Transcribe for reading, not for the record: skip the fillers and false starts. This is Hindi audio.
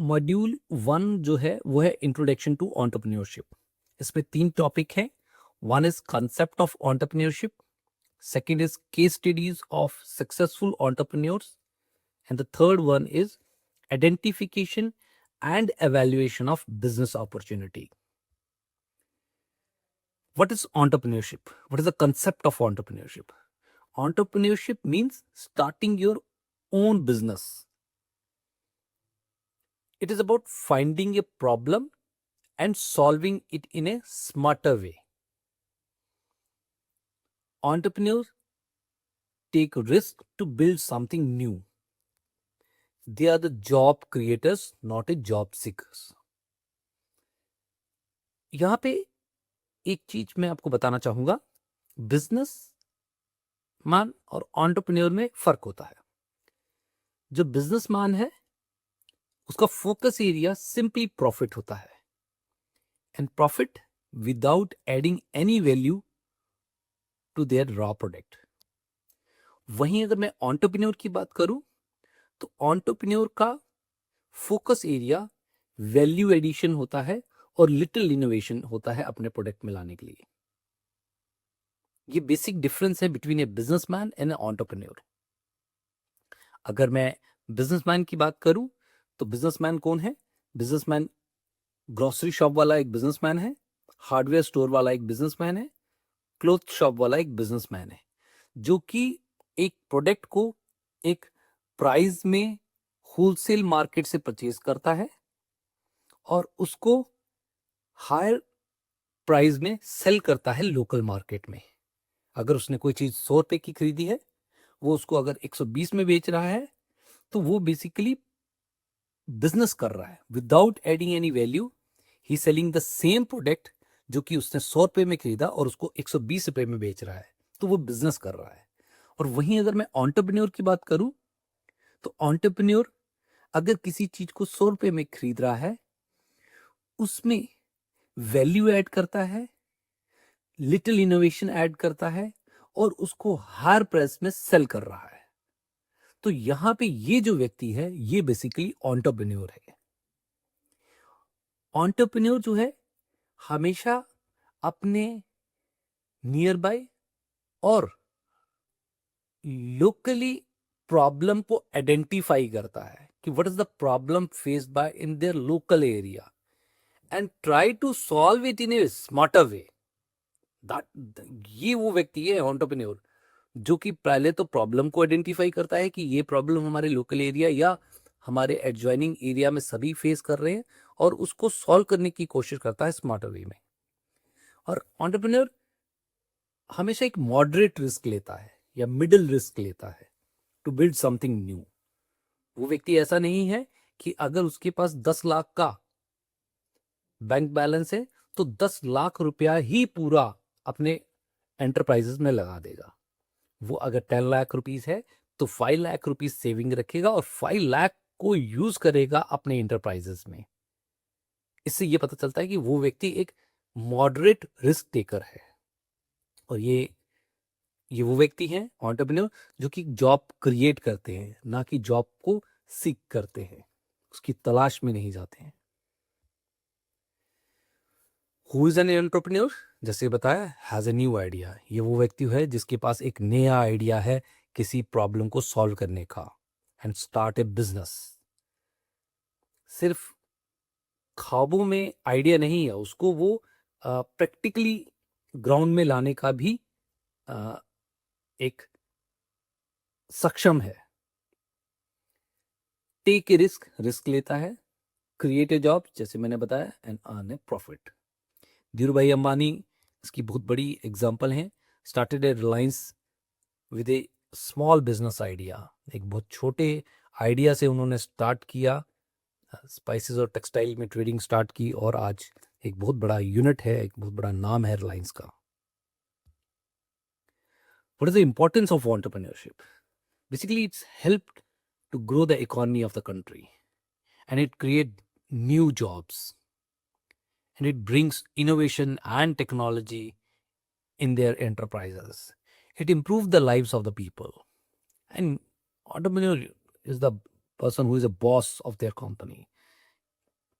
मॉड्यूल 1 जो है वो है इंट्रोडक्शन टू एंटरप्रेन्योरशिप। इसमें 3 टॉपिक हैं। One is concept of entrepreneurship, second is case studies of successful entrepreneurs and the third one is identification and evaluation of business opportunity. What is entrepreneurship? What is the concept of entrepreneurship? Entrepreneurship means starting your own business. It is about finding a problem and solving it in a smarter way. Entrepreneurs take risk to build something new. They are the job creators, not a job seekers. यहाँ पे एक चीज मैं आपको बताना चाहूंगा, बिजनेस मैन और एंटरप्रेन्योर में फर्क होता है। जो बिजनेसमैन है उसका फोकस एरिया सिंपली प्रॉफिट होता है, and profit without adding any value to their raw product. वहीं अगर मैं एंटरप्रेन्योर की बात करूं तो एंटरप्रेन्योर का फोकस एरिया वैल्यू एडिशन होता है और लिटिल इनोवेशन होता है अपने प्रोडक्ट में लाने के लिए। ये बेसिक डिफरेंस है between a businessman and A entrepreneur. अगर मैं बिजनेसमैन की बात करूं तो बिजनेसमैन कौन है? बिजनेसमैन ग्रोसरी शॉप वाला एक बिजनेसमैन है, हार्डवेयर स्टोर वाला एक बिजनेसमैन है, क्लोथ शॉप वाला एक बिजनेसमैन है, जो कि एक प्रोडक्ट को एक प्राइस में होलसेल मार्केट से परचेज करता है और उसको हायर प्राइस में सेल करता है लोकल मार्केट में। अगर उसने कोई चीज 100 रुपए की खरीदी है, वो उसको अगर 120 में बेच रहा है तो वो बेसिकली बिजनेस कर रहा है without adding any value. He selling the same product जो कि उसने 100 रुपए में खरीदा और उसको 120 रुपए में बेच रहा है, तो वो बिजनेस कर रहा है। और वहीं अगर मैं एंटरप्रेन्योर की बात करूं तो एंटरप्रेन्योर अगर किसी चीज को 100 रुपए में खरीद रहा है, उसमें वैल्यू ऐड करता है, लिटिल इनोवेशन ऐड करता है और उसको हायर प्राइस में सेल कर रहा है, तो यहां पे ये जो व्यक्ति है ये बेसिकली एंटरप्रेन्योर है। एंटरप्रेन्योर जो है हमेशा अपने नियर बाय और लोकली प्रॉब्लम को आइडेंटिफाई करता है कि what is the problem faced by in their local area and try to solve it in a smarter way. ये वो व्यक्ति है एंटरप्रेन्योर जो कि पहले तो प्रॉब्लम को आइडेंटिफाई करता है कि ये प्रॉब्लम हमारे लोकल एरिया या हमारे एडजॉइनिंग एरिया में सभी फेस कर रहे हैं और उसको सॉल्व करने की कोशिश करता है स्मार्टर वे में। और एंटरप्रेन्योर हमेशा एक मॉडरेट रिस्क लेता है या मिडिल रिस्क लेता है टू बिल्ड समथिंग न्यू। वो व्यक्ति ऐसा नहीं है कि अगर उसके पास 10 लाख का बैंक बैलेंस है तो 10 लाख रुपया ही पूरा अपने एंटरप्राइजेस में लगा देगा। वो अगर 10 लाख रुपीस है तो 5 लाख रुपीस सेविंग रखेगा और 5 लाख को यूज करेगा अपने एंटरप्राइजेस में। इससे ये पता चलता है कि वो व्यक्ति एक मॉडरेट रिस्क टेकर है। और ये वो व्यक्ति हैं एंटरप्रेन्योर जो कि जॉब क्रिएट करते हैं, ना कि जॉब को सीक करते हैं, उसकी तलाश में नहीं जाते हैं। Who is an entrepreneur? जैसे बताया, हैज ए न्यू आइडिया। ये वो व्यक्ति है जिसके पास एक नया आइडिया है किसी प्रॉब्लम को सॉल्व करने का एंड स्टार्ट ए बिजनेस। सिर्फ ख्वाबों में आइडिया नहीं है, उसको वो प्रैक्टिकली ग्राउंड में लाने का भी एक सक्षम है। टेक ए रिस्क लेता है, क्रिएट ए जॉब जैसे मैंने बताया and earn A profit. Dhiru भाई अंबानी इसकी बहुत बड़ी एग्जांपल हैं। Started A Reliance with A small business idea. एक बहुत छोटे आइडिया से उन्होंने स्टार्ट किया, स्पाइसेस और टेक्सटाइल में ट्रेडिंग स्टार्ट की और आज एक बहुत बड़ा यूनिट है, एक बहुत बड़ा नाम है रिलायंस का। What is the importance of entrepreneurship? Basically, it's helped to grow the economy of the country, and it create new jobs, and it brings innovation and technology in their enterprises. It improves the lives of the people, and entrepreneur is the person who is a boss of their company.